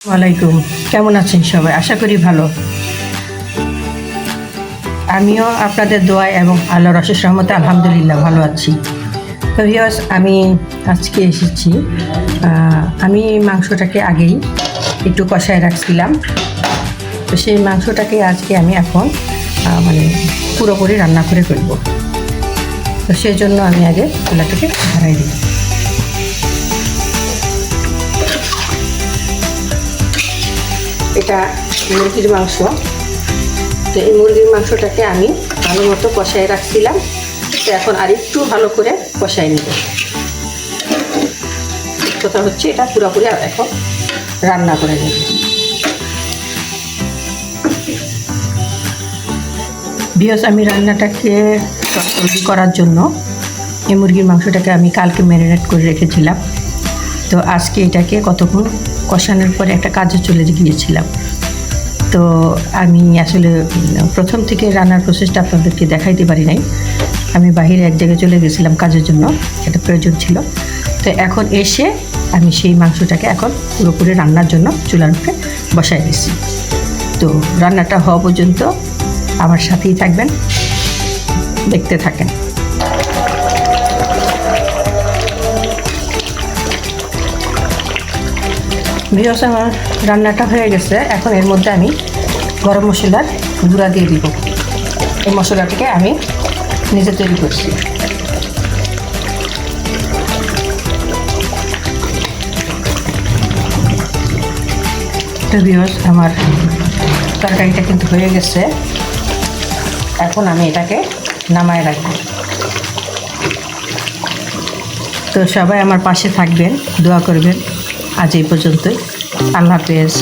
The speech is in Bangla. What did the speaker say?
ওয়ালাইকুম, কেমন আছেন সবাই? আশা করি ভালো। আমিও আপনাদের দোয়া এবং আল্লাহর অশেষ রহমতে আলহামদুলিল্লাহ ভালো আছি। তো ভিউয়ার্স, আমি আজকে এসেছি, আমি মাংসটাকে আগেই একটু কষায় রাখছিলাম। তো সেই মাংসটাকে আজকে আমি এখন মানে পুরোপুরি রান্না করে ফেলবো। তো সেই জন্য আমি আগে চুলাটাকে ধরাই দিই। এটা মুরগির মাংস। তো এই মুরগির মাংসটাকে আমি ভালো মতো কষায় রাখছিলাম। তো এখন আর একটু ভালো করে কষাই নেব। কথা হচ্ছে এটা পুরোপুরি এখন রান্না করে নেব। ভিউয়ার্স, আমি রান্নাটাকে জলদি করার জন্য এই মুরগির মাংসটাকে আমি কালকে ম্যারিনেট করে রেখেছিলাম। তো আজকে এটাকে কতক্ষণ কষানোর পরে একটা কাজে চলে গিয়েছিলাম। তো আমি আসলে প্রথম থেকে রান্নার প্রসেসটা আপনাদেরকে দেখাইতে পারি নাই। আমি বাইরে এক জায়গায় চলে গেছিলাম কাজের জন্য, এটা প্রয়োজন ছিল। তো এখন এসে আমি সেই মাংসটাকে এখন পুরোপুরি রান্নার জন্য চুলার মুখে বসাই দিচ্ছি। তো রান্নাটা হওয়া পর্যন্ত আমার সাথেই থাকবেন, দেখতে থাকেন। ভিউয়ার্স, আমার রান্নাটা হয়ে গেছে। এখন এর মধ্যে আমি গরম মশলার গুঁড়া দিয়ে দিব। এই মশলাটাকে আমি নিজে তৈরি করছি। তো ভিউয়ার্স, আমার তরকারিটা কিন্তু হয়ে গেছে। এখন আমি এটাকে নামায় রাখবো। তো সবাই আমার পাশে থাকবেন, দোয়া করবেন। আজ এই পর্যন্তই। আল্লাহ হাফেজ।